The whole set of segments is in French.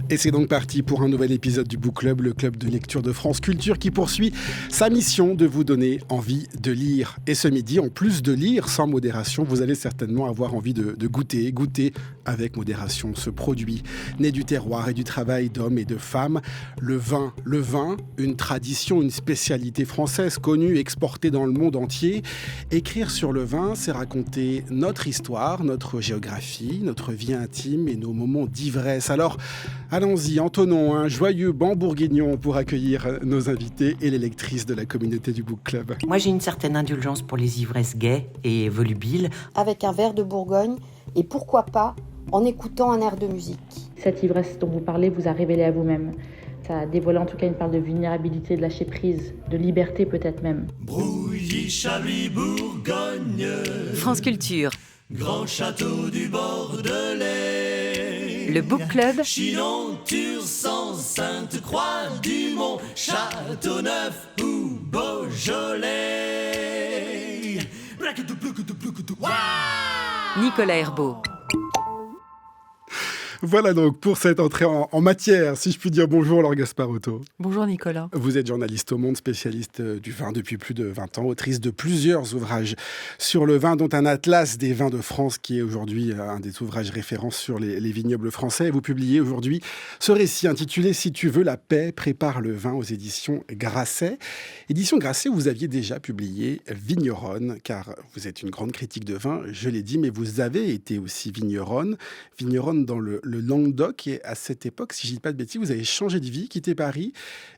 Et c'est donc parti pour un nouvel épisode du Book Club, le club de lecture de France Culture qui poursuit sa mission de vous donner envie de lire. Et ce midi, en plus de lire sans modération, vous allez certainement avoir envie de goûter avec modération ce produit né du terroir et du travail d'hommes et de femmes. Le vin, une tradition, une spécialité française connue, exportée dans le monde entier. Écrire sur le vin, c'est raconter notre histoire, notre géographie, notre vie intime et nos moments d'ivresse. Alors, allons-y, entonnons un joyeux banc bourguignon pour accueillir nos invités et les lectrices de la communauté du Book Club. Moi, j'ai une certaine indulgence pour les ivresses gaies et volubiles. Avec un verre de Bourgogne et pourquoi pas en écoutant un air de musique. Cette ivresse dont vous parlez vous a révélé à vous-même. Ça a dévoilé en tout cas une part de vulnérabilité, de lâcher prise, de liberté peut-être même. Brouilly, Chablis, Bourgogne. France Culture. Grand château du Bordelais. Le Book Club. Chinon, Tursan, Sainte-Croix, Dumont, Châteauneuf ou Beaujolais. Nicolas Herbeau. Voilà donc pour cette entrée en matière, si je puis dire. Bonjour Laure Gasparotto. Bonjour Nicolas. Vous êtes journaliste au Monde, spécialiste du vin depuis plus de 20 ans, autrice de plusieurs ouvrages sur le vin, dont un atlas des vins de France qui est aujourd'hui un des ouvrages références sur les vignobles français. Et vous publiez aujourd'hui ce récit intitulé « Si tu veux la paix, prépare le vin » aux éditions Grasset. Éditions Grasset où vous aviez déjà publié Vigneronne, car vous êtes une grande critique de vin, je l'ai dit, mais vous avez été aussi vigneronne dans le Languedoc, et à cette époque, si je ne dis pas de bêtises, vous avez changé de vie, quitté Paris,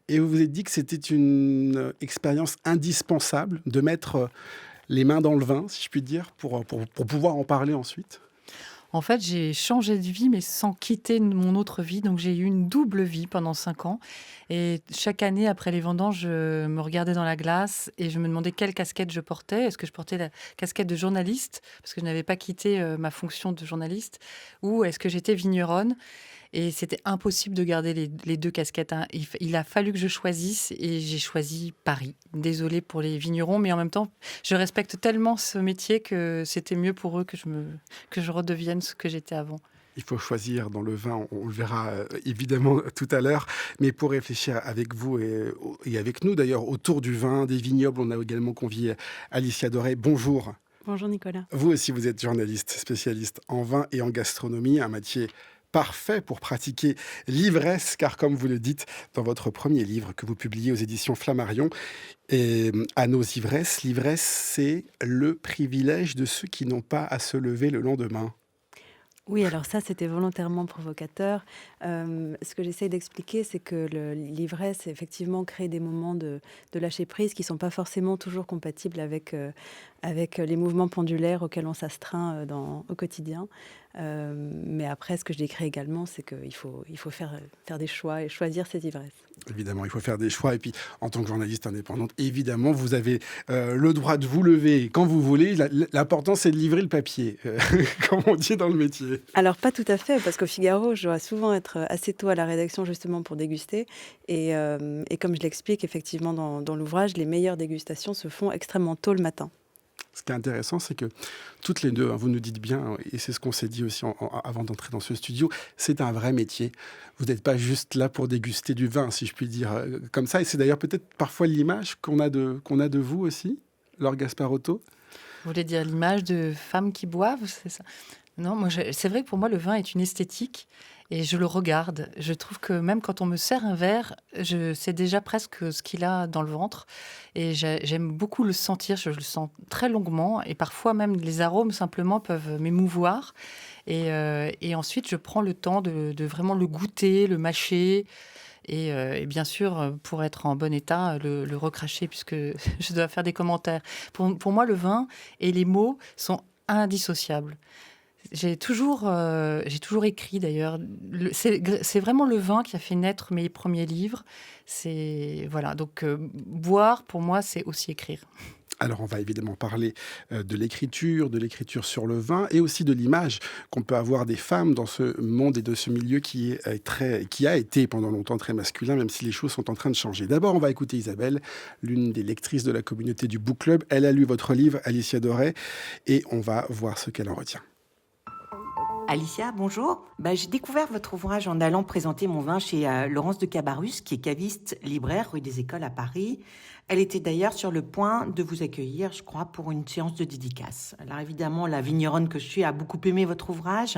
et vous vous êtes dit que c'était une expérience indispensable de mettre les mains dans le vin, si je puis dire, pour pouvoir en parler ensuite. En fait, j'ai changé de vie, mais sans quitter mon autre vie. Donc, j'ai eu une double vie pendant 5 ans. Et chaque année, après les vendanges, je me regardais dans la glace et je me demandais quelle casquette je portais. Est-ce que je portais la casquette de journaliste, parce que je n'avais pas quitté ma fonction de journaliste, ou est-ce que j'étais vigneronne ? Et c'était impossible de garder les deux casquettes. Il a fallu que je choisisse et j'ai choisi Paris. Désolée pour les vignerons, mais en même temps, je respecte tellement ce métier que c'était mieux pour eux que je redevienne ce que j'étais avant. Il faut choisir dans le vin, on le verra évidemment tout à l'heure, mais pour réfléchir avec vous et avec nous d'ailleurs autour du vin, des vignobles, on a également convié Alicia Doré. Bonjour. Bonjour Nicolas. Vous aussi, vous êtes journaliste, spécialiste en vin et en gastronomie, un métier parfait pour pratiquer l'ivresse, car comme vous le dites dans votre premier livre que vous publiez aux éditions Flammarion, et à nos ivresses, l'ivresse, c'est le privilège de ceux qui n'ont pas à se lever le lendemain. Oui, alors ça, c'était volontairement provocateur. Ce que j'essaie d'expliquer, c'est que l'ivresse, effectivement, crée des moments de lâcher prise qui ne sont pas forcément toujours compatibles avec les mouvements pendulaires auxquels on s'astreint au quotidien. Mais après, ce que je décris également, c'est qu'il faut faire des choix et choisir ses ivresses. Évidemment, il faut faire des choix. Et puis, en tant que journaliste indépendante, évidemment, vous avez le droit de vous lever quand vous voulez. L'important, c'est de livrer le papier, comme on dit dans le métier. Alors, pas tout à fait, parce qu'au Figaro, je dois souvent être assez tôt à la rédaction, justement, pour déguster. Et comme je l'explique, effectivement, dans l'ouvrage, les meilleures dégustations se font extrêmement tôt le matin. Ce qui est intéressant, c'est que toutes les deux, vous nous dites bien, et c'est ce qu'on s'est dit aussi avant d'entrer dans ce studio, c'est un vrai métier. Vous n'êtes pas juste là pour déguster du vin, si je puis dire comme ça. Et c'est d'ailleurs peut-être parfois l'image qu'on a de vous aussi, Laure Gasparotto. Vous voulez dire l'image de femmes qui boivent, c'est ça ? Non, c'est vrai que pour moi, le vin est une esthétique et je le regarde. Je trouve que même quand on me sert un verre, je sais déjà presque ce qu'il a dans le ventre. Et j'aime beaucoup le sentir, je le sens très longuement. Et parfois même, les arômes simplement peuvent m'émouvoir. Et ensuite, je prends le temps de vraiment le goûter, le mâcher. Et bien sûr, pour être en bon état, le recracher, puisque je dois faire des commentaires. Pour moi, le vin et les mots sont indissociables. J'ai toujours écrit d'ailleurs. C'est vraiment le vin qui a fait naître mes premiers livres. Voilà. Donc boire pour moi c'est aussi écrire. Alors on va évidemment parler de l'écriture sur le vin et aussi de l'image qu'on peut avoir des femmes dans ce monde et de ce milieu qui a été pendant longtemps très masculin, même si les choses sont en train de changer. D'abord on va écouter Isabelle, l'une des lectrices de la communauté du Book Club. Elle a lu votre livre, Alicia Doré, et on va voir ce qu'elle en retient. Alicia, bonjour. J'ai découvert votre ouvrage en allant présenter mon vin chez Laurence de Cabarrus, qui est caviste libraire rue des Écoles à Paris. Elle était d'ailleurs sur le point de vous accueillir, je crois, pour une séance de dédicace. Alors évidemment, la vigneronne que je suis a beaucoup aimé votre ouvrage,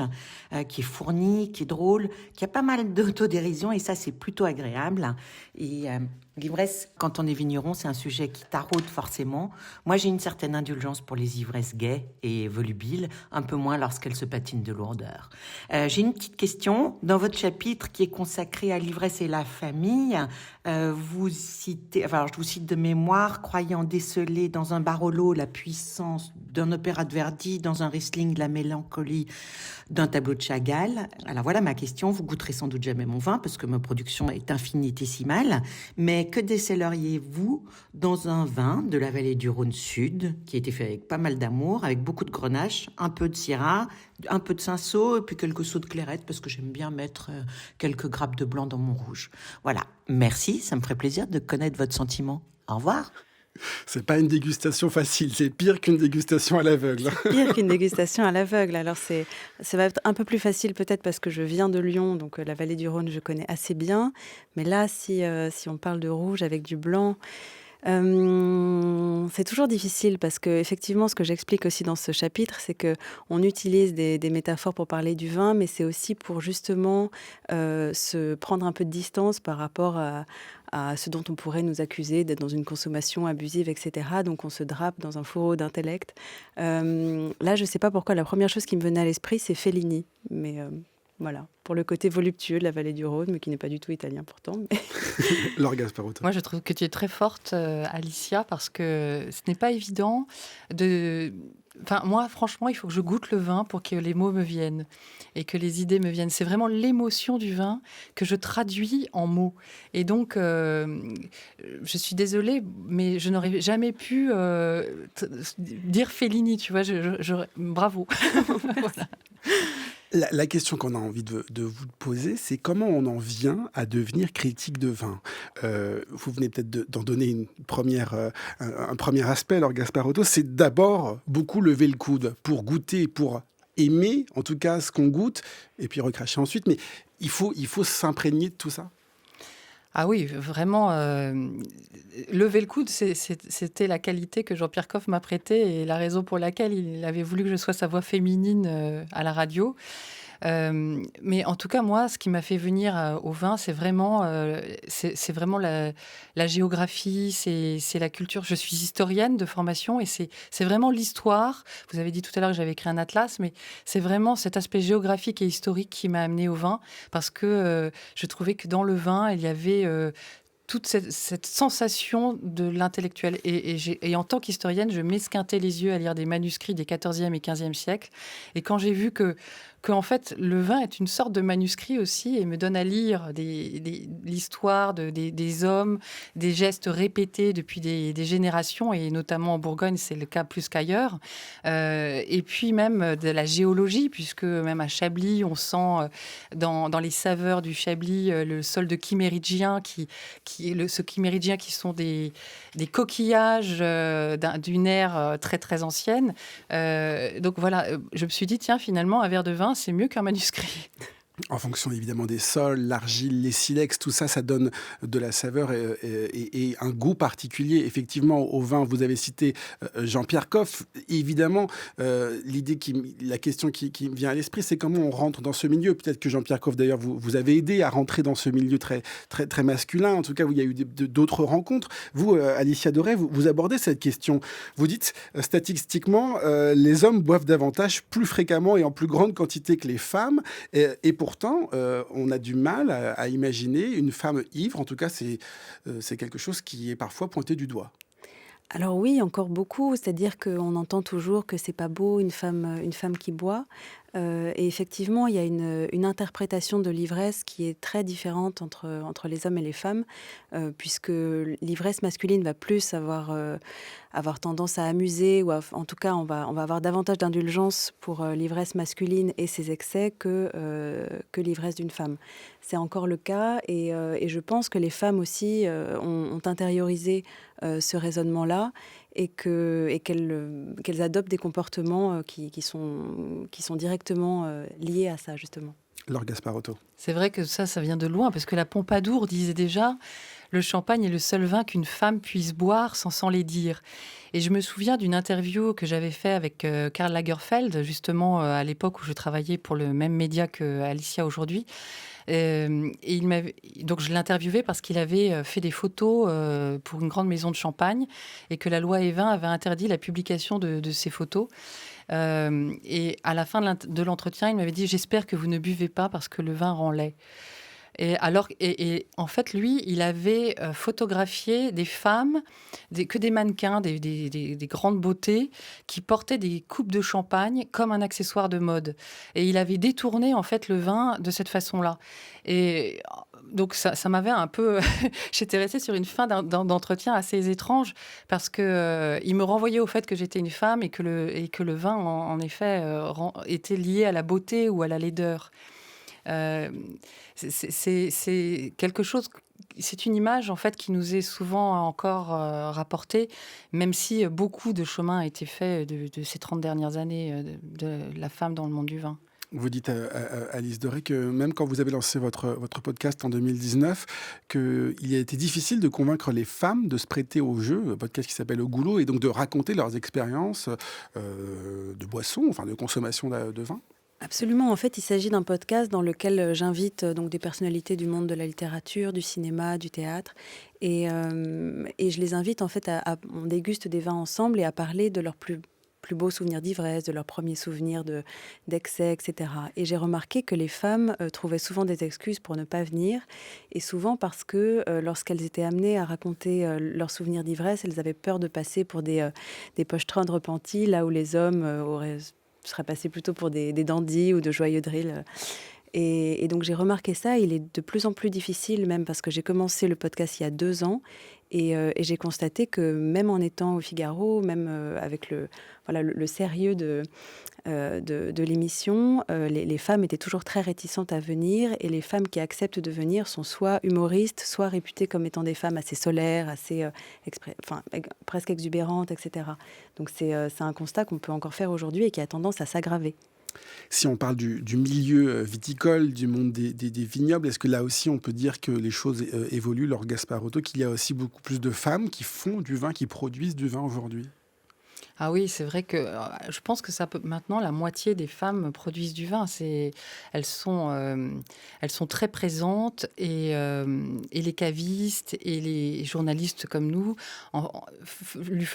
qui est fourni, qui est drôle, qui a pas mal d'autodérision, et ça, c'est plutôt agréable. Et l'ivresse, quand on est vigneron, c'est un sujet qui taraude forcément. Moi, j'ai une certaine indulgence pour les ivresses gaies et volubiles, un peu moins lorsqu'elles se patinent de lourdeur. J'ai une petite question. Dans votre chapitre qui est consacré à l'ivresse et la famille, vous citez, enfin, je vous cite de mémoire, croyant déceler dans un Barolo la puissance d'un opéra de Verdi, dans un Riesling la mélancolie d'un tableau de Chagall. Alors voilà ma question, vous goûterez sans doute jamais mon vin parce que ma production est infinitésimale, mais que décéleriez-vous dans un vin de la vallée du Rhône Sud, qui a été fait avec pas mal d'amour, avec beaucoup de grenache, un peu de syrah, un peu de cinsault et puis quelques seaux de clairette parce que j'aime bien mettre quelques grappes de blanc dans mon rouge. Voilà, merci, ça me ferait plaisir de connaître votre sentiment. Au revoir. C'est pas une dégustation facile, c'est pire qu'une dégustation à l'aveugle. Pire qu'une dégustation à l'aveugle. Alors ça va être un peu plus facile peut-être parce que je viens de Lyon, donc la vallée du Rhône je connais assez bien. Mais là, si on parle de rouge avec du blanc, c'est toujours difficile parce que effectivement, ce que j'explique aussi dans ce chapitre, c'est que on utilise des métaphores pour parler du vin, mais c'est aussi pour justement se prendre un peu de distance par rapport à ce dont on pourrait nous accuser d'être dans une consommation abusive, etc. Donc on se drape dans un fourreau d'intellect. Là, je ne sais pas pourquoi, la première chose qui me venait à l'esprit, c'est Fellini. Mais voilà, pour le côté voluptueux de la vallée du Rhône, mais qui n'est pas du tout italien pourtant. Mais... Laure Gasparotto. Moi, je trouve que tu es très forte, Alicia, parce que ce n'est pas évident de... Enfin, moi, franchement, il faut que je goûte le vin pour que les mots me viennent et que les idées me viennent. C'est vraiment l'émotion du vin que je traduis en mots. Et donc, je suis désolée, mais je n'aurais jamais pu dire Fellini, tu vois. Bravo. Voilà. La question qu'on a envie de vous poser, c'est comment on en vient à devenir critique de vin. Vous venez peut-être d'en donner un premier aspect, Laure Gasparotto. C'est d'abord beaucoup lever le coude pour goûter, pour aimer, en tout cas, ce qu'on goûte, et puis recracher ensuite. Mais il faut s'imprégner de tout ça. Ah oui, vraiment, lever le coude, c'était la qualité que Jean-Pierre Coff m'a prêtée et la raison pour laquelle il avait voulu que je sois sa voix féminine à la radio. Mais en tout cas, moi, ce qui m'a fait venir au vin, c'est vraiment la géographie, c'est la culture. Je suis historienne de formation et c'est vraiment l'histoire. Vous avez dit tout à l'heure que j'avais écrit un atlas, mais c'est vraiment cet aspect géographique et historique qui m'a amené au vin parce que je trouvais que dans le vin, il y avait... toute cette sensation de l'intellectuel. Et en tant qu'historienne, je m'esquintais les yeux à lire des manuscrits des 14e et 15e siècles. Et quand j'ai vu que en fait, le vin est une sorte de manuscrit aussi et me donne à lire l'histoire des hommes, des gestes répétés depuis des générations, et notamment en Bourgogne, c'est le cas plus qu'ailleurs. Et puis même de la géologie, puisque même à Chablis, on sent dans les saveurs du Chablis le sol de chiméridien, ce chiméridien qui sont des coquillages d'une ère très très ancienne. Donc voilà, je me suis dit, tiens, finalement, un verre de vin, c'est mieux qu'un manuscrit. En fonction évidemment des sols, l'argile, les silex, tout ça, ça donne de la saveur et un goût particulier. Effectivement, au vin, vous avez cité Jean-Pierre Coff. Évidemment, la question qui me vient à l'esprit, c'est comment on rentre dans ce milieu. Peut-être que Jean-Pierre Coff, d'ailleurs, vous avez aidé à rentrer dans ce milieu très, très, très masculin. En tout cas, où il y a eu d'autres rencontres. Vous, Alicia Doré, vous abordez cette question. Vous dites, statistiquement, les hommes boivent davantage, plus fréquemment et en plus grande quantité que les femmes. Et pourtant, on a du mal à imaginer une femme ivre. En tout cas, c'est quelque chose qui est parfois pointé du doigt. Alors oui, encore beaucoup. C'est-à-dire qu'on entend toujours que c'est pas beau une femme qui boit. Et effectivement, il y a une interprétation de l'ivresse qui est très différente entre les hommes et les femmes, puisque l'ivresse masculine va plus avoir tendance à amuser, ou en tout cas, on va avoir davantage d'indulgence pour l'ivresse masculine et ses excès que l'ivresse d'une femme. C'est encore le cas, et je pense que les femmes aussi ont intériorisé ce raisonnement-là. et qu'elles adoptent des comportements qui sont directement liés à ça, justement. Laure Gasparotto. C'est vrai que ça vient de loin, parce que la Pompadour disait déjà « Le champagne est le seul vin qu'une femme puisse boire sans les dire ». Et je me souviens d'une interview que j'avais faite avec Karl Lagerfeld, justement à l'époque où je travaillais pour le même média que Alicia aujourd'hui. Et donc je l'interviewais parce qu'il avait fait des photos pour une grande maison de champagne et que la loi Evin avait interdit la publication de ces photos. Et à la fin de l'entretien, il m'avait dit « J'espère que vous ne buvez pas parce que le vin rend laid ». Et en fait, lui, il avait photographié des femmes, que des mannequins, des grandes beautés, qui portaient des coupes de champagne comme un accessoire de mode. Et il avait détourné, en fait, le vin de cette façon-là. Et donc, ça m'avait un peu... J'étais restée sur une fin d'entretien assez étrange, parce que il me renvoyait au fait que j'étais une femme et que le vin, en effet, était lié à la beauté ou à la laideur. C'est quelque chose, c'est une image en fait qui nous est souvent encore rapportée, même si beaucoup de chemin a été fait de ces 30 dernières années de la femme dans le monde du vin. Vous dites à Alice Doré que même quand vous avez lancé votre podcast en 2019, qu'il a été difficile de convaincre les femmes de se prêter au jeu, un podcast qui s'appelle Au Goulot, et donc de raconter leurs expériences de boissons, enfin de consommation de vin. Absolument. En fait, il s'agit d'un podcast dans lequel j'invite donc des personnalités du monde de la littérature, du cinéma, du théâtre, et je les invite en fait on déguste des vins ensemble et à parler de leurs plus beaux souvenirs d'ivresse, de leurs premiers souvenirs d'excès, etc. Et j'ai remarqué que les femmes trouvaient souvent des excuses pour ne pas venir, et souvent parce que lorsqu'elles étaient amenées à raconter leurs souvenirs d'ivresse, elles avaient peur de passer pour des pochetronnes repentis, là où les hommes seraient passés plutôt pour des dandys ou de joyeux drills. Et donc j'ai remarqué ça, il est de plus en plus difficile, même parce que j'ai commencé le podcast il y a 2 ans, et j'ai constaté que même en étant au Figaro, même avec le sérieux de l'émission, les femmes étaient toujours très réticentes à venir, et les femmes qui acceptent de venir sont soit humoristes, soit réputées comme étant des femmes assez solaires, assez presque exubérantes, etc. Donc c'est un constat qu'on peut encore faire aujourd'hui et qui a tendance à s'aggraver. Si on parle du milieu viticole, du monde des vignobles, est-ce que là aussi on peut dire que les choses évoluent, Laure Gasparotto, qu'il y a aussi beaucoup plus de femmes qui font du vin, qui produisent du vin aujourd'hui ? Ah oui, c'est vrai que je pense que maintenant la moitié des femmes produisent du vin. Elles sont très présentes, et les cavistes et les journalistes comme nous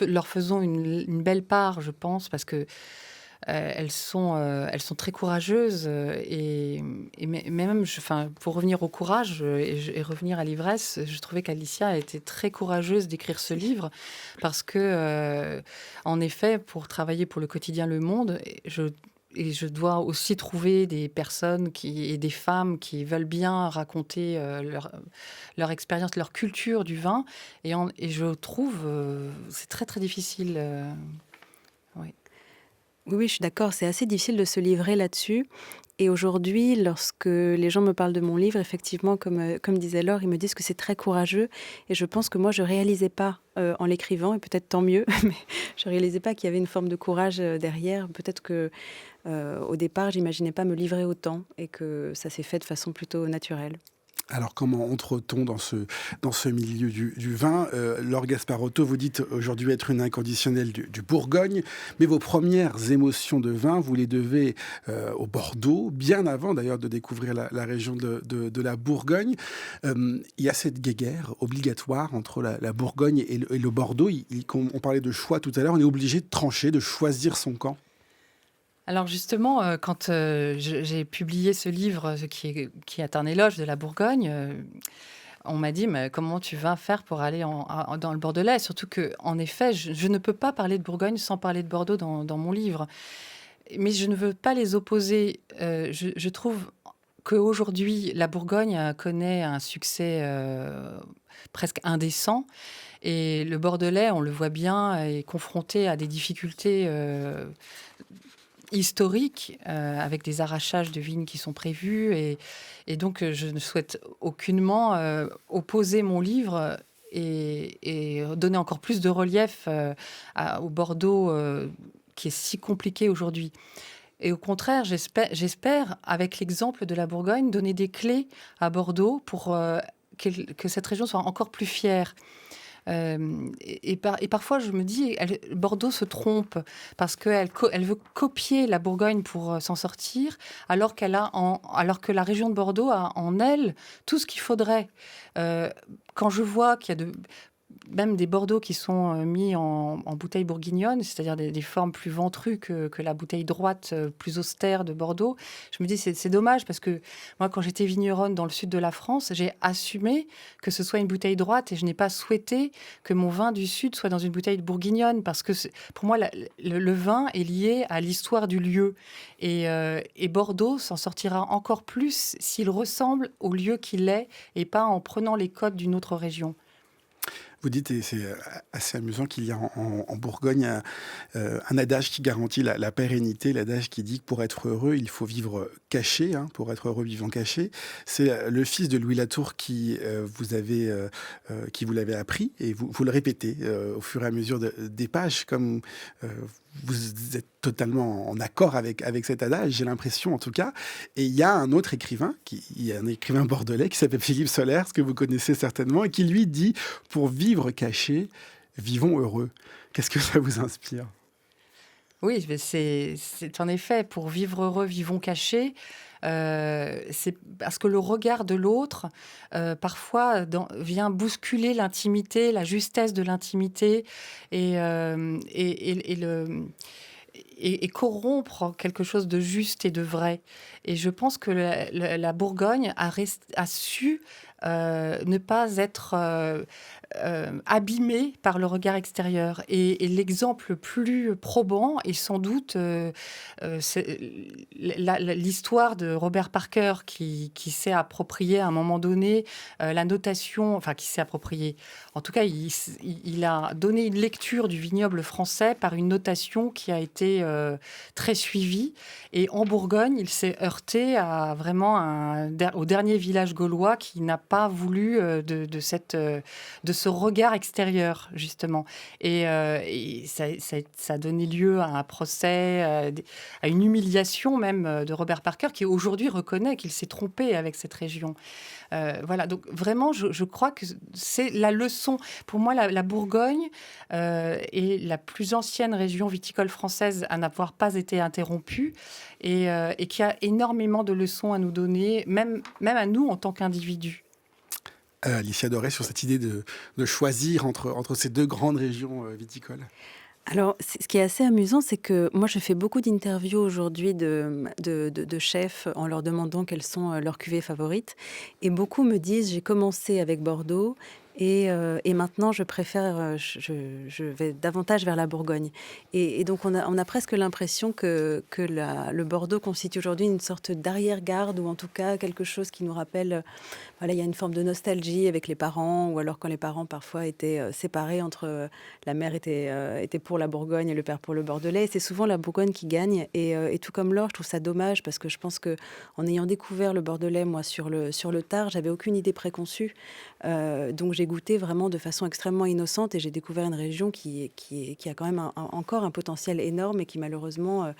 leur faisons une belle part, je pense, parce que elles sont très courageuses, et même, pour revenir au courage et revenir à l'ivresse, je trouvais qu'Alicia était très courageuse d'écrire ce livre, parce que, en effet, pour travailler pour le quotidien Le Monde, je dois aussi trouver des personnes et des femmes qui veulent bien raconter leur expérience, leur culture du vin, et je trouve c'est très très difficile. Oui. Oui, je suis d'accord, c'est assez difficile de se livrer là-dessus. Et aujourd'hui, lorsque les gens me parlent de mon livre, effectivement, comme disait Laure, ils me disent que c'est très courageux. Et je pense que moi, je ne réalisais pas en l'écrivant, et peut-être tant mieux, mais je ne réalisais pas qu'il y avait une forme de courage derrière. Peut-être que au départ, j'imaginais pas me livrer autant, et que ça s'est fait de façon plutôt naturelle. Alors, comment entre-t-on dans ce milieu du vin ? Laure Gasparotto, vous dites aujourd'hui être une inconditionnelle du Bourgogne, mais vos premières émotions de vin, vous les devez au Bordeaux, bien avant d'ailleurs de découvrir la région de la Bourgogne. Il y a cette guéguerre obligatoire entre la Bourgogne et le Bordeaux. On parlait de choix tout à l'heure, on est obligé de trancher, de choisir son camp. Alors justement, quand j'ai publié ce livre qui est un éloge de la Bourgogne, on m'a dit, mais comment tu vas faire pour aller dans le Bordelais ? Surtout qu'en effet, je ne peux pas parler de Bourgogne sans parler de Bordeaux dans mon livre. Mais je ne veux pas les opposer. Je trouve qu'aujourd'hui, la Bourgogne connaît un succès presque indécent. Et le Bordelais, on le voit bien, est confronté à des difficultés historiques, avec des arrachages de vignes qui sont prévus. Et donc, je ne souhaite aucunement opposer mon livre et donner encore plus de relief au Bordeaux qui est si compliqué aujourd'hui. Et au contraire, j'espère, avec l'exemple de la Bourgogne, donner des clés à Bordeaux pour que cette région soit encore plus fière. Et parfois, je me dis, Bordeaux se trompe parce qu'elle veut copier la Bourgogne pour s'en sortir, alors que la région de Bordeaux a en elle tout ce qu'il faudrait. Quand je vois qu'il y a même des Bordeaux qui sont mis en bouteille bourguignonne, c'est-à-dire des formes plus ventrues que la bouteille droite, plus austère de Bordeaux. Je me dis, c'est dommage parce que moi, quand j'étais vigneronne dans le sud de la France, j'ai assumé que ce soit une bouteille droite et je n'ai pas souhaité que mon vin du sud soit dans une bouteille bourguignonne parce que pour moi, le vin est lié à l'histoire du lieu. Et Bordeaux s'en sortira encore plus s'il ressemble au lieu qu'il est et pas en prenant les codes d'une autre région. Vous dites, et c'est assez amusant, qu'il y a en Bourgogne un adage qui garantit la pérennité, l'adage qui dit que pour être heureux, il faut vivre caché, pour être heureux, vivant caché. C'est le fils de Louis Latour qui vous l'avait appris, et vous le répétez au fur et à mesure des pages, comme vous êtes totalement en accord avec cet adage, j'ai l'impression en tout cas. Et il y a un autre écrivain, un écrivain bordelais qui s'appelle Philippe Solers, que vous connaissez certainement, et qui lui dit « Pour vivre caché, vivons heureux ». Qu'est-ce que ça vous inspire ? Oui, mais c'est en effet, pour vivre heureux, vivons cachés. C'est parce que le regard de l'autre, parfois, vient bousculer l'intimité, la justesse de l'intimité et corrompre quelque chose de juste et de vrai. Et je pense que la Bourgogne a su ne pas être abîmée par le regard extérieur. Et l'exemple le plus probant est sans doute l'histoire de Robert Parker qui s'est approprié à un moment donné la notation, enfin qui s'est approprié. En tout cas, il a donné une lecture du vignoble français par une notation qui a été très suivie. Et en Bourgogne, il s'est heurté à vraiment au dernier village gaulois qui n'a pas voulu de ce regard extérieur, justement. Et ça a donné lieu à un procès, à une humiliation même de Robert Parker, qui aujourd'hui reconnaît qu'il s'est trompé avec cette région. Voilà, donc vraiment, je crois que c'est la leçon. Pour moi, la Bourgogne est la plus ancienne région viticole française à n'avoir pas été interrompue et qui a énormément de leçons à nous donner, même à nous en tant qu'individus. Alicia Doré, sur cette idée de choisir entre ces deux grandes régions viticoles. Alors, ce qui est assez amusant, c'est que moi, je fais beaucoup d'interviews aujourd'hui de chefs en leur demandant quelles sont leurs cuvées favorites. Et beaucoup me disent, j'ai commencé avec Bordeaux et maintenant, je préfère, je vais davantage vers la Bourgogne. Et donc, on a presque l'impression que le Bordeaux constitue aujourd'hui une sorte d'arrière-garde ou en tout cas quelque chose qui nous rappelle... Voilà, il y a une forme de nostalgie avec les parents, ou alors quand les parents parfois étaient séparés entre la mère était pour la Bourgogne et le père pour le Bordelais. Et c'est souvent la Bourgogne qui gagne. Et tout comme Laure, je trouve ça dommage parce que je pense que en ayant découvert le Bordelais, moi sur le tard, j'avais aucune idée préconçue. Donc j'ai goûté vraiment de façon extrêmement innocente et j'ai découvert une région qui a quand même encore un potentiel énorme et qui malheureusement,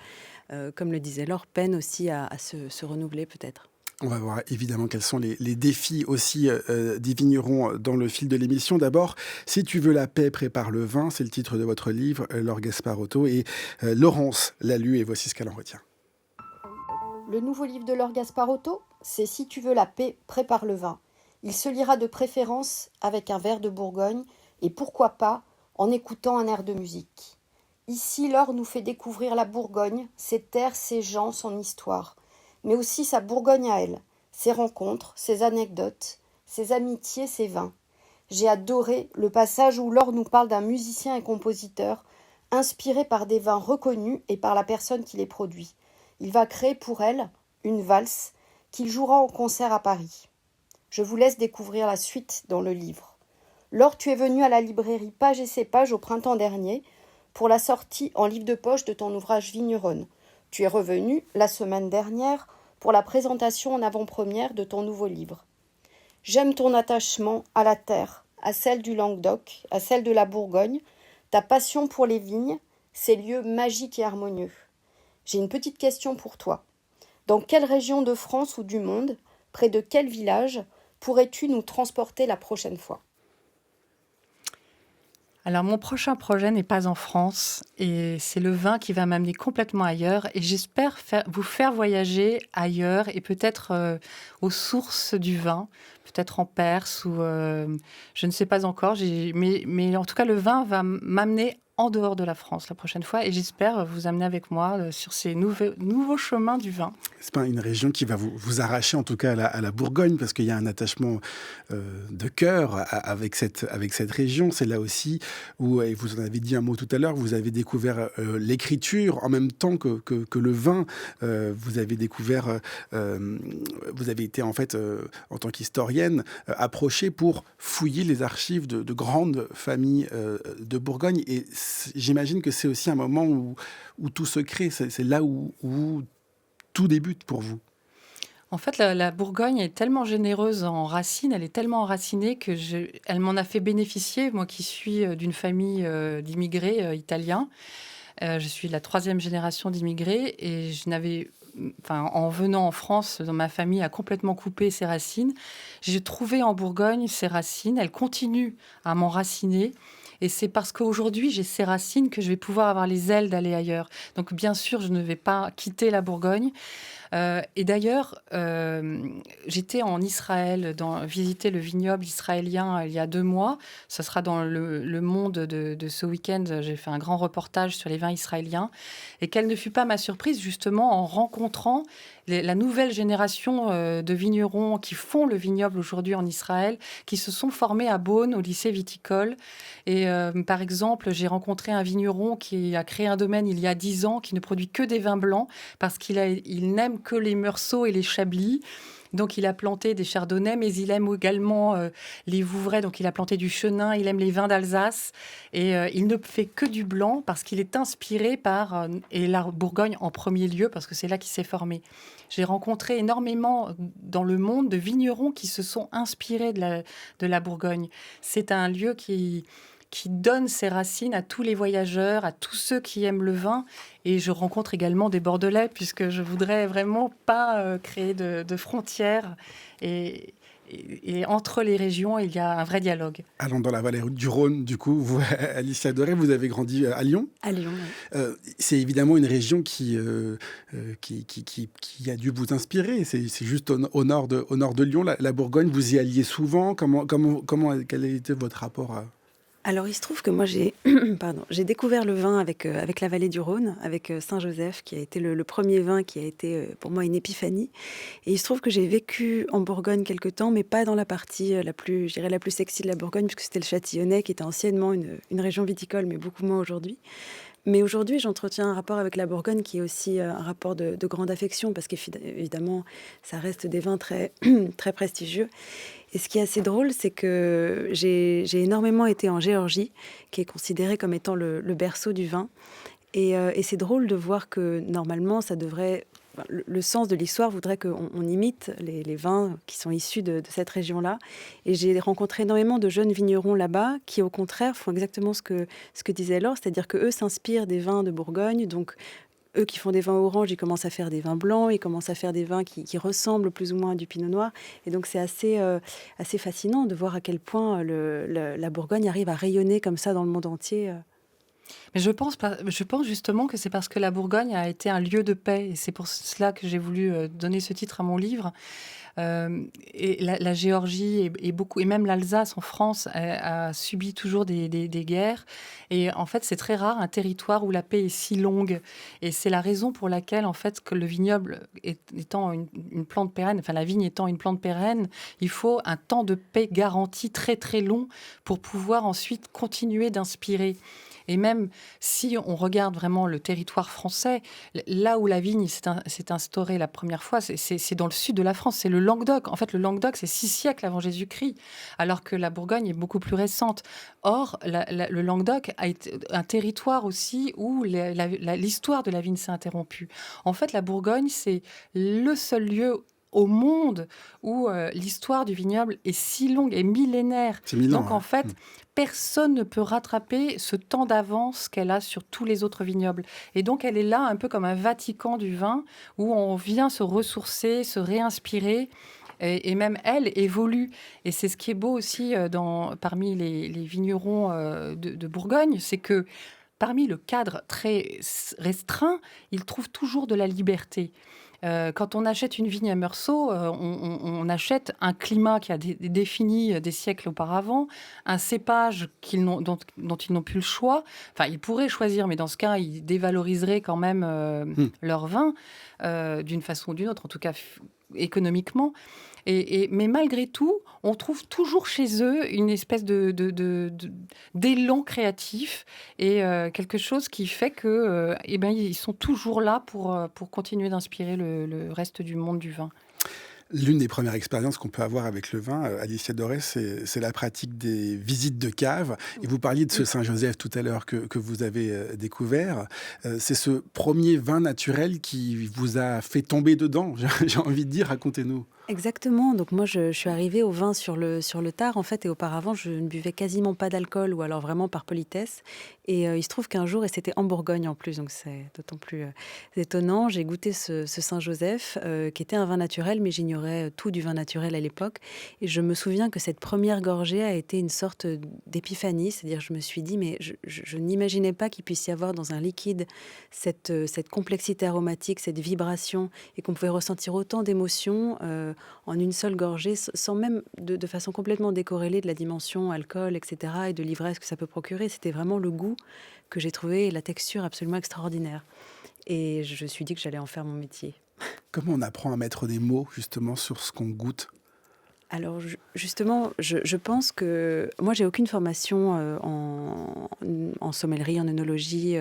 comme le disait Laure, peine aussi à se renouveler peut-être. On va voir évidemment quels sont les défis aussi des vignerons dans le fil de l'émission. D'abord, Si tu veux la paix, prépare le vin, c'est le titre de votre livre, Laure Gasparotto, et Laurence l'a lu et voici ce qu'elle en retient. Le nouveau livre de Laure Gasparotto, c'est Si tu veux la paix, prépare le vin. Il se lira de préférence avec un verre de Bourgogne et pourquoi pas en écoutant un air de musique. Ici, Laure nous fait découvrir la Bourgogne, ses terres, ses gens, son histoire. Mais aussi sa Bourgogne à elle, ses rencontres, ses anecdotes, ses amitiés, ses vins. J'ai adoré le passage où Laure nous parle d'un musicien et compositeur inspiré par des vins reconnus et par la personne qui les produit. Il va créer pour elle une valse qu'il jouera en concert à Paris. Je vous laisse découvrir la suite dans le livre. Laure, tu es venue à la librairie Page et ses pages au printemps dernier pour la sortie en livre de poche de ton ouvrage Vigneronne. Tu es revenue la semaine dernière pour la présentation en avant-première de ton nouveau livre. J'aime ton attachement à la terre, à celle du Languedoc, à celle de la Bourgogne, ta passion pour les vignes, ces lieux magiques et harmonieux. J'ai une petite question pour toi. Dans quelle région de France ou du monde, près de quel village, pourrais-tu nous transporter la prochaine fois ? Alors, mon prochain projet n'est pas en France et c'est le vin qui va m'amener complètement ailleurs et j'espère vous faire voyager ailleurs et peut-être aux sources du vin, peut-être en Perse ou je ne sais pas encore, mais en tout cas, le vin va m'amener en dehors de la France la prochaine fois et j'espère vous amener avec moi sur ces nouveaux chemins du vin. C'est pas une région qui va vous arracher, en tout cas à la Bourgogne, parce qu'il y a un attachement de cœur avec cette région. C'est là aussi où, et vous en avez dit un mot tout à l'heure, vous avez découvert l'écriture en même temps que le vin. Vous avez découvert, vous avez été en fait, en tant qu'historienne, approchée pour fouiller les archives de grandes familles de Bourgogne. Et j'imagine que c'est aussi un moment où tout se crée. C'est là où tout débute pour vous. En fait, la Bourgogne est tellement généreuse en racines, elle est tellement enracinée que elle m'en a fait bénéficier, moi qui suis d'une famille d'immigrés italiens. Je suis la 3e génération d'immigrés et en venant en France, dans ma famille a complètement coupé ses racines. J'ai trouvé en Bourgogne ces racines, elles continuent à m'enraciner. Et c'est parce qu'aujourd'hui, j'ai ces racines que je vais pouvoir avoir les ailes d'aller ailleurs. Donc, bien sûr, je ne vais pas quitter la Bourgogne. Et d'ailleurs, j'étais en Israël, visiter le vignoble israélien il y a 2 mois. Ce sera dans le Monde de ce week-end. J'ai fait un grand reportage sur les vins israéliens. Et quelle ne fut pas ma surprise, justement, en rencontrant la nouvelle génération de vignerons qui font le vignoble aujourd'hui en Israël, qui se sont formés à Beaune, au lycée viticole. Et par exemple, j'ai rencontré un vigneron qui a créé un domaine il y a 10 ans, qui ne produit que des vins blancs, parce il n'aime que les meursault et les chablis. Donc, il a planté des chardonnays, mais il aime également les vouvrais. Donc, il a planté du chenin, il aime les vins d'Alsace. Et il ne fait que du blanc parce qu'il est inspiré par, et la Bourgogne en premier lieu, parce que c'est là qu'il s'est formé. J'ai rencontré énormément dans le monde de vignerons qui se sont inspirés de la Bourgogne. C'est un lieu qui donne ses racines à tous les voyageurs, à tous ceux qui aiment le vin. Et je rencontre également des Bordelais, puisque je voudrais vraiment pas créer de frontières. Et entre les régions, il y a un vrai dialogue. Allons dans la vallée du Rhône, du coup, vous, Alicia Doré, vous avez grandi à Lyon. À Lyon, oui. C'est évidemment une région qui a dû vous inspirer. C'est juste au nord de Lyon, la Bourgogne. Vous y alliez souvent. Quel était votre rapport à... Alors, il se trouve que moi, j'ai découvert le vin avec la vallée du Rhône, avec Saint-Joseph, qui a été le premier vin qui a été pour moi une épiphanie. Et il se trouve que j'ai vécu en Bourgogne quelque temps, mais pas dans la partie la plus sexy de la Bourgogne, puisque c'était le Châtillonnais, qui était anciennement une région viticole, mais beaucoup moins aujourd'hui. Mais aujourd'hui, j'entretiens un rapport avec la Bourgogne qui est aussi un rapport de grande affection, parce qu'évidemment, ça reste des vins très, très prestigieux. Et ce qui est assez drôle, c'est que j'ai énormément été en Géorgie, qui est considérée comme étant le berceau du vin. Et c'est drôle de voir que normalement, ça devrait... Le sens de l'histoire voudrait qu'on imite les vins qui sont issus de cette région-là. Et j'ai rencontré énormément de jeunes vignerons là-bas qui, au contraire, font exactement ce que disait Laure, c'est-à-dire qu'eux s'inspirent des vins de Bourgogne. Donc, eux qui font des vins oranges, ils commencent à faire des vins blancs, ils commencent à faire des vins qui ressemblent plus ou moins à du pinot noir. Et donc, c'est assez fascinant de voir à quel point la Bourgogne arrive à rayonner comme ça dans le monde entier. Mais je pense justement que c'est parce que la Bourgogne a été un lieu de paix. Et c'est pour cela que j'ai voulu donner ce titre à mon livre. Et la Géorgie et même l'Alsace en France a subi toujours des guerres. Et en fait, c'est très rare un territoire où la paix est si longue. Et c'est la raison pour laquelle, en fait, que le vignoble étant une plante pérenne, enfin la vigne étant une plante pérenne, il faut un temps de paix garanti très très long pour pouvoir ensuite continuer d'inspirer. Et même si on regarde vraiment le territoire français, là où la vigne s'est instaurée la première fois, c'est dans le sud de la France, c'est le Languedoc. En fait, le Languedoc, c'est 6 siècles avant Jésus-Christ, alors que la Bourgogne est beaucoup plus récente. Or, le Languedoc a été un territoire aussi où l'histoire de la vigne s'est interrompue. En fait, la Bourgogne, c'est le seul lieu au monde où l'histoire du vignoble est si longue et millénaire. C'est 1000 ans, Donc en fait, personne ne peut rattraper ce temps d'avance qu'elle a sur tous les autres vignobles. Et donc elle est là un peu comme un Vatican du vin où on vient se ressourcer, se réinspirer. Et même elle évolue. Et c'est ce qui est beau aussi parmi les vignerons de Bourgogne, c'est que parmi le cadre très restreint, ils trouvent toujours de la liberté. Quand on achète une vigne à Meursault, on achète un climat qui a défini des siècles auparavant, un cépage dont ils n'ont plus le choix. Enfin, ils pourraient choisir, mais dans ce cas, ils dévaloriseraient quand même leur vin d'une façon ou d'une autre, en tout cas économiquement. Mais malgré tout, on trouve toujours chez eux une espèce d'élan créatif et quelque chose qui fait que, ils sont toujours là pour continuer d'inspirer le reste du monde du vin. L'une des premières expériences qu'on peut avoir avec le vin, Alicia Doré, c'est la pratique des visites de cave. Et vous parliez de ce Saint-Joseph tout à l'heure que vous avez découvert. C'est ce premier vin naturel qui vous a fait tomber dedans, j'ai envie de dire. Racontez-nous. Exactement. Donc moi, je suis arrivée au vin sur le tard, en fait, et auparavant, je ne buvais quasiment pas d'alcool, ou alors vraiment par politesse. Et il se trouve qu'un jour, et c'était en Bourgogne en plus, donc c'est d'autant plus étonnant, j'ai goûté ce Saint-Joseph, qui était un vin naturel, mais j'ignorais tout du vin naturel à l'époque. Et je me souviens que cette première gorgée a été une sorte d'épiphanie, c'est-à-dire je me suis dit, mais je n'imaginais pas qu'il puisse y avoir dans un liquide cette complexité aromatique, cette vibration, et qu'on pouvait ressentir autant d'émotions en une seule gorgée, sans même de façon complètement décorrélée de la dimension alcool, etc., et de l'ivresse que ça peut procurer. C'était vraiment le goût que j'ai trouvé et la texture absolument extraordinaire. Et je me suis dit que j'allais en faire mon métier. Comment on apprend à mettre des mots justement sur ce qu'on goûte ? Alors justement, je pense que moi, j'ai aucune formation en sommellerie, en œnologie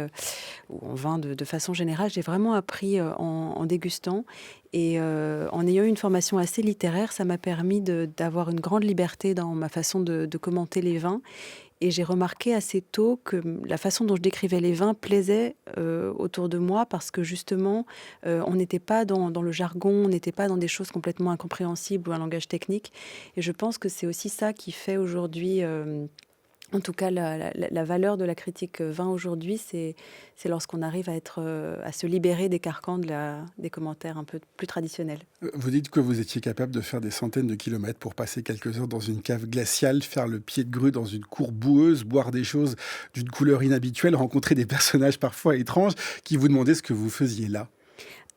ou en vin de façon générale. J'ai vraiment appris en dégustant. Et en ayant eu une formation assez littéraire, ça m'a permis d'avoir une grande liberté dans ma façon de commenter les vins. Et j'ai remarqué assez tôt que la façon dont je décrivais les vins plaisait autour de moi parce que justement, on n'était pas dans le jargon, on n'était pas dans des choses complètement incompréhensibles ou un langage technique. Et je pense que c'est aussi ça qui fait aujourd'hui, en tout cas la valeur de la critique vin aujourd'hui, c'est lorsqu'on arrive à se libérer des carcans des commentaires un peu plus traditionnels. Vous dites que vous étiez capable de faire des centaines de kilomètres pour passer quelques heures dans une cave glaciale, faire le pied de grue dans une cour boueuse, boire des choses d'une couleur inhabituelle, rencontrer des personnages parfois étranges qui vous demandaient ce que vous faisiez là.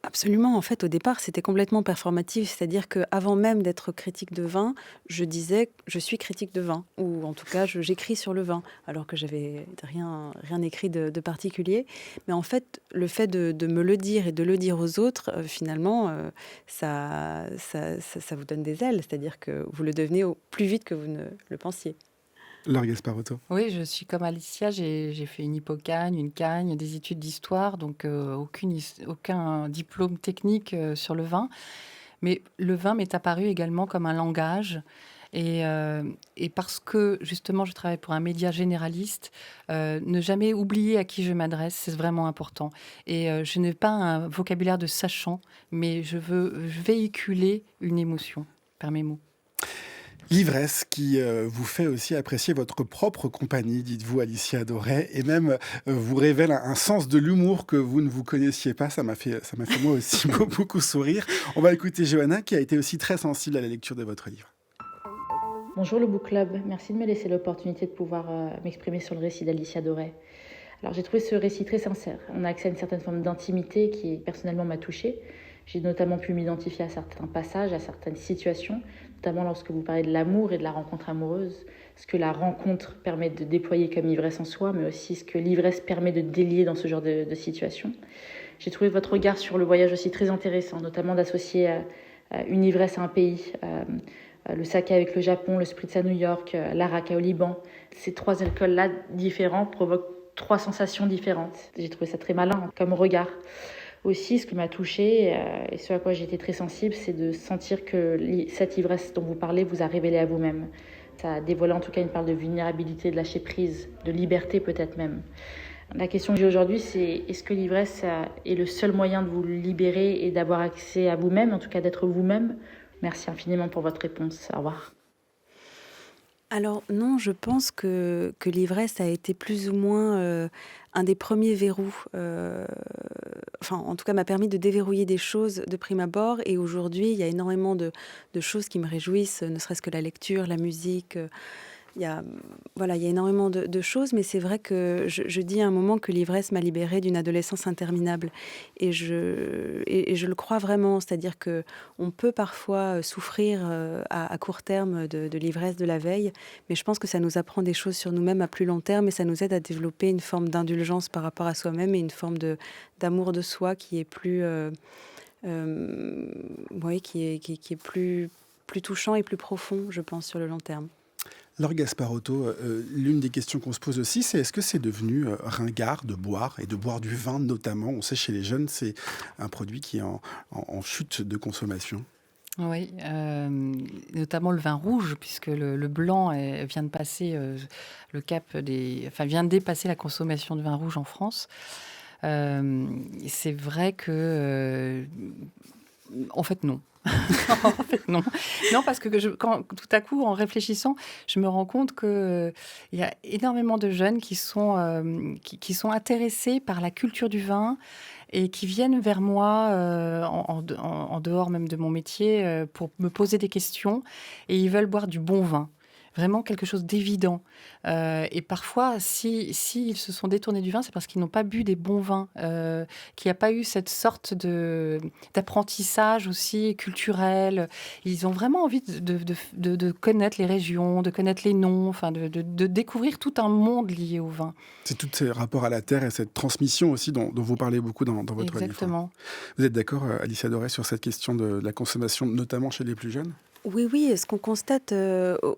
Absolument. En fait, au départ, c'était complètement performatif. C'est-à-dire qu'avant même d'être critique de vin, je disais « je suis critique de vin » ou en tout cas, j'écris sur le vin, alors que j'avais rien écrit de particulier. Mais en fait, le fait de me le dire et de le dire aux autres, finalement, ça vous donne des ailes. C'est-à-dire que vous le devenez plus vite que vous ne le pensiez. Laure Gasparotto. Oui, je suis comme Alicia, j'ai fait une hypocagne, une cagne, des études d'histoire, donc aucun diplôme technique sur le vin. Mais le vin m'est apparu également comme un langage. Et parce que justement je travaille pour un média généraliste, ne jamais oublier à qui je m'adresse, c'est vraiment important. Et je n'ai pas un vocabulaire de sachant, mais je veux véhiculer une émotion par mes mots. L'ivresse qui vous fait aussi apprécier votre propre compagnie, dites-vous Alicia Doré, et même vous révèle un sens de l'humour que vous ne vous connaissiez pas. Ça m'a fait moi aussi beaucoup sourire. On va écouter Johanna qui a été aussi très sensible à la lecture de votre livre. Bonjour le Book Club, merci de me laisser l'opportunité de pouvoir m'exprimer sur le récit d'Alicia Doré. Alors j'ai trouvé ce récit très sincère. On a accès à une certaine forme d'intimité qui personnellement m'a touchée. J'ai notamment pu m'identifier à certains passages, à certaines situations, notamment lorsque vous parlez de l'amour et de la rencontre amoureuse, ce que la rencontre permet de déployer comme ivresse en soi, mais aussi ce que l'ivresse permet de délier dans ce genre de situation. J'ai trouvé votre regard sur le voyage aussi très intéressant, notamment d'associer une ivresse à un pays, le saké avec le Japon, le spritz à New York, l'araca au Liban. Ces trois alcools-là différents provoquent trois sensations différentes. J'ai trouvé ça très malin comme regard. Aussi, ce qui m'a touchée et ce à quoi j'ai été très sensible, c'est de sentir que cette ivresse dont vous parlez vous a révélé à vous-même. Ça a dévoilé en tout cas une part de vulnérabilité, de lâcher prise, de liberté peut-être même. La question que j'ai aujourd'hui, c'est est-ce que l'ivresse est le seul moyen de vous libérer et d'avoir accès à vous-même, en tout cas d'être vous-même? Merci infiniment pour votre réponse. Au revoir. Alors non, je pense que l'ivresse a été plus ou moins un des premiers verrous. Enfin, en tout cas, m'a permis de déverrouiller des choses de prime abord. Et aujourd'hui, il y a énormément de choses qui me réjouissent, ne serait-ce que la lecture, la musique. Il y a, voilà, il y a énormément de choses, mais c'est vrai que je dis à un moment que l'ivresse m'a libérée d'une adolescence interminable. Et je le crois vraiment, c'est-à-dire que on peut parfois souffrir à court terme de l'ivresse de la veille, mais je pense que ça nous apprend des choses sur nous-mêmes à plus long terme et ça nous aide à développer une forme d'indulgence par rapport à soi-même et une forme d'amour de soi qui est plus, oui, qui est plus touchant et plus profond, je pense, sur le long terme. Laure Gasparotto, l'une des questions qu'on se pose aussi, c'est est-ce que c'est devenu ringard de boire, et de boire du vin notamment? On sait chez les jeunes, c'est un produit qui est en chute de consommation. Oui, notamment le vin rouge, puisque le blanc vient de passer le cap enfin, vient de dépasser la consommation de vin rouge en France. C'est vrai que, en fait, non. En fait, non. Non, parce que quand, tout à coup, en réfléchissant, je me rends compte qu'il y a énormément de jeunes qui sont intéressés par la culture du vin et qui viennent vers moi en dehors même de mon métier pour me poser des questions et ils veulent boire du bon vin. Vraiment quelque chose d'évident. Et parfois, s'ils se sont détournés du vin, c'est parce qu'ils n'ont pas bu des bons vins, qu'il n'y a pas eu cette sorte d'apprentissage aussi culturel. Ils ont vraiment envie de connaître les régions, de connaître les noms, enfin de découvrir tout un monde lié au vin. C'est tout ce rapport à la terre et cette transmission aussi dont vous parlez beaucoup dans votre livre. Exactement. Vous êtes d'accord, Alicia Doré, sur cette question de la consommation, notamment chez les plus jeunes? Oui, ce qu'on constate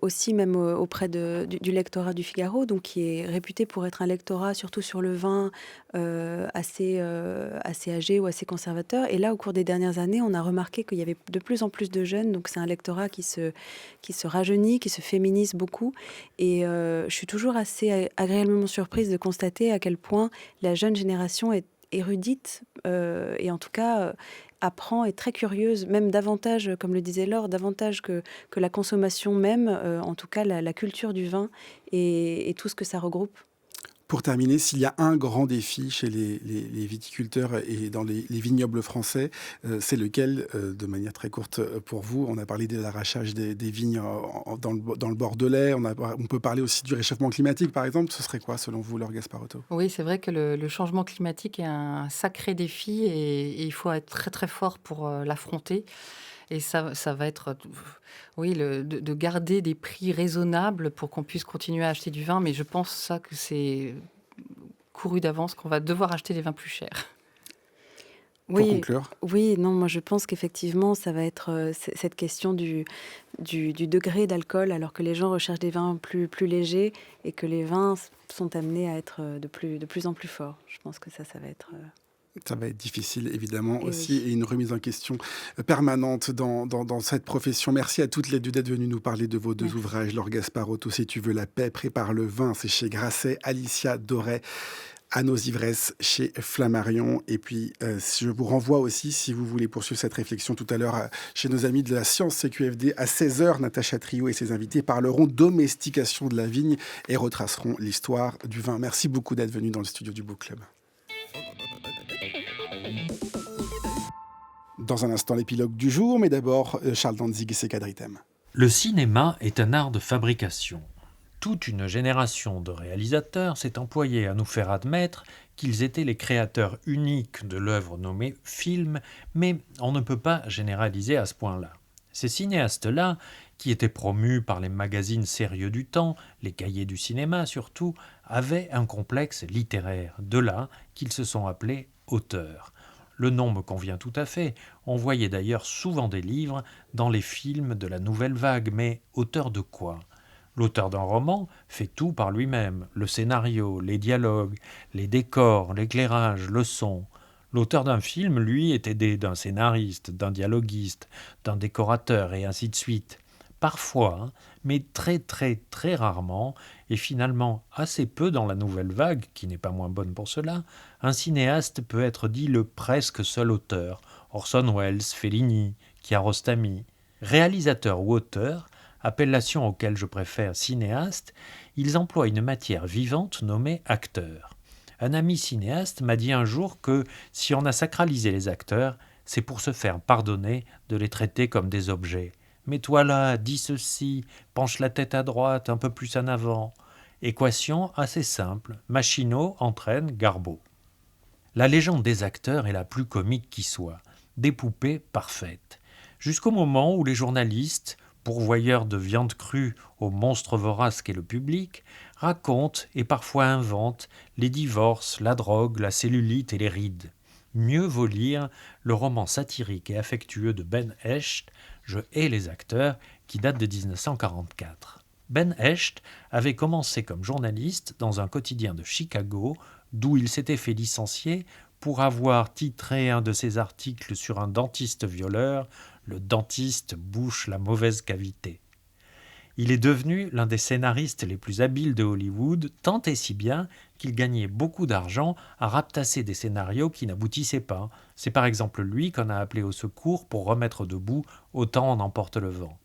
aussi même auprès du lectorat du Figaro, donc qui est réputé pour être un lectorat surtout sur le vin assez âgé ou assez conservateur. Et là, au cours des dernières années, on a remarqué qu'il y avait de plus en plus de jeunes. Donc c'est un lectorat qui se rajeunit, qui se féminise beaucoup. Et je suis toujours assez agréablement surprise de constater à quel point la jeune génération est érudite et en tout cas apprend, est très curieuse, même davantage, comme le disait Laure, davantage que la consommation même, en tout cas la culture du vin et tout ce que ça regroupe. Pour terminer, s'il y a un grand défi chez les viticulteurs et dans les vignobles français, c'est lequel, de manière très courte pour vous? On a parlé de l'arrachage des vignes dans le Bordelais, on peut parler aussi du réchauffement climatique, par exemple. Ce serait quoi, selon vous, Laure Gasparotto? Oui, c'est vrai que le changement climatique est un sacré défi et il faut être très très fort pour l'affronter. Et ça va être, oui, de garder des prix raisonnables pour qu'on puisse continuer à acheter du vin. Mais je pense ça que c'est couru d'avance qu'on va devoir acheter des vins plus chers. Pour conclure. Oui, non, moi je pense qu'effectivement, ça va être cette question du degré d'alcool, alors que les gens recherchent des vins plus légers et que les vins sont amenés à être de plus en plus forts. Je pense que ça va être... Ça va être difficile, évidemment, Et aussi, oui. et une remise en question permanente dans cette profession. Merci à toutes les deux d'être venues nous parler de vos deux Merci. ouvrages. Laure Gasparotto, Si tu veux la paix, prépare le vin, c'est chez Grasset. Alicia Doré, À nos ivresses, chez Flammarion. Et puis, je vous renvoie aussi, si vous voulez poursuivre cette réflexion tout à l'heure, chez nos amis de la Science CQFD, à 16h, Natacha Trio et ses invités parleront domestication de la vigne et retraceront l'histoire du vin. Merci beaucoup d'être venus dans le studio du Book Club. Dans un instant, l'épilogue du jour, mais d'abord, Charles Danzig et ses quadrithèmes. Le cinéma est un art de fabrication. Toute une génération de réalisateurs s'est employée à nous faire admettre qu'ils étaient les créateurs uniques de l'œuvre nommée film, mais on ne peut pas généraliser à ce point-là. Ces cinéastes-là, qui étaient promus par les magazines sérieux du temps, les cahiers du cinéma surtout, avaient un complexe littéraire, de là qu'ils se sont appelés auteurs. Le nom me convient tout à fait, on voyait d'ailleurs souvent des livres dans les films de la nouvelle vague, mais auteur de quoi ? L'auteur d'un roman fait tout par lui-même, le scénario, les dialogues, les décors, l'éclairage, le son. L'auteur d'un film, lui, est aidé d'un scénariste, d'un dialoguiste, d'un décorateur et ainsi de suite. Parfois, hein, mais très très très rarement, et finalement assez peu dans la nouvelle vague, qui n'est pas moins bonne pour cela, un cinéaste peut être dit le presque seul auteur. Orson Welles, Fellini, Kiarostami. Réalisateur ou auteur, appellation auquel je préfère cinéaste, ils emploient une matière vivante nommée acteur. Un ami cinéaste m'a dit un jour que si on a sacralisé les acteurs, c'est pour se faire pardonner de les traiter comme des objets. Mets-toi là, dis ceci, penche la tête à droite, un peu plus en avant. Équation assez simple, Machineau entraîne Garbeau. La légende des acteurs est la plus comique qui soit, des poupées parfaites. Jusqu'au moment où les journalistes, pourvoyeurs de viande crue au monstre vorace qu'est le public, racontent et parfois inventent les divorces, la drogue, la cellulite et les rides. Mieux vaut lire le roman satirique et affectueux de Ben Hecht, Je hais les acteurs, qui date de 1944. Ben Hecht avait commencé comme journaliste dans un quotidien de Chicago, d'où il s'était fait licencier pour avoir titré un de ses articles sur un dentiste violeur, le dentiste bouche la mauvaise cavité. Il est devenu l'un des scénaristes les plus habiles de Hollywood, tant et si bien qu'il gagnait beaucoup d'argent à rapetasser des scénarios qui n'aboutissaient pas. C'est par exemple lui qu'on a appelé au secours pour remettre debout Autant en emporte le vent.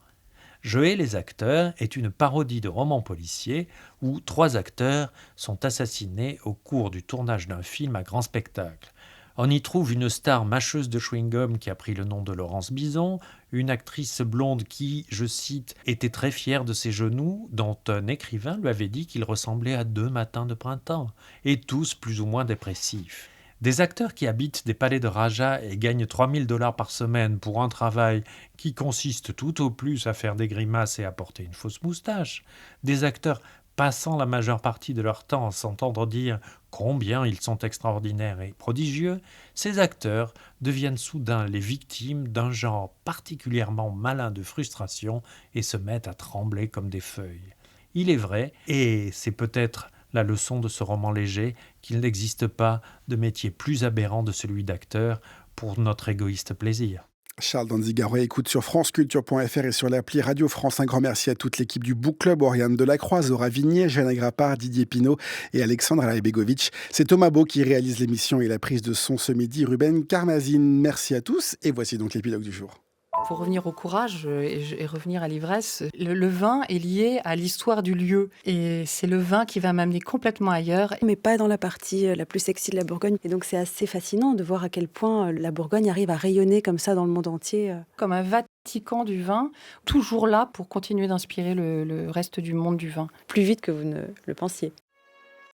Je hais les acteurs est une parodie de roman policier où 3 acteurs sont assassinés au cours du tournage d'un film à grand spectacle. On y trouve une star mâcheuse de chewing-gum qui a pris le nom de Laurence Bison, une actrice blonde qui, je cite, était très fière de ses genoux, dont un écrivain lui avait dit qu'il ressemblait à 2 matins de printemps, et tous plus ou moins dépressifs. Des acteurs qui habitent des palais de Raja et gagnent $3000 par semaine pour un travail qui consiste tout au plus à faire des grimaces et à porter une fausse moustache. Des acteurs passant la majeure partie de leur temps à s'entendre dire combien ils sont extraordinaires et prodigieux, ces acteurs deviennent soudain les victimes d'un genre particulièrement malin de frustration et se mettent à trembler comme des feuilles. Il est vrai, et c'est peut-être la leçon de ce roman léger, qu'il n'existe pas de métier plus aberrant de celui d'acteur pour notre égoïste plaisir. Charles Danzigaray écoute sur franceculture.fr et sur l'appli Radio France. Un grand merci à toute l'équipe du Book Club, Oriane Delacroix, Zora Vignier, Jeanne Agrapard, Didier Pinault et Alexandre Alaibegovic. C'est Thomas Beau qui réalise l'émission et la prise de son ce midi, Ruben Karmazine. Merci à tous et voici donc l'épilogue du jour. Pour revenir au courage et revenir à l'ivresse, le vin est lié à l'histoire du lieu. Et c'est le vin qui va m'amener complètement ailleurs. Mais pas dans la partie la plus sexy de la Bourgogne. Et donc c'est assez fascinant de voir à quel point la Bourgogne arrive à rayonner comme ça dans le monde entier. Comme un Vatican du vin, toujours là pour continuer d'inspirer le reste du monde du vin. Plus vite que vous ne le pensiez.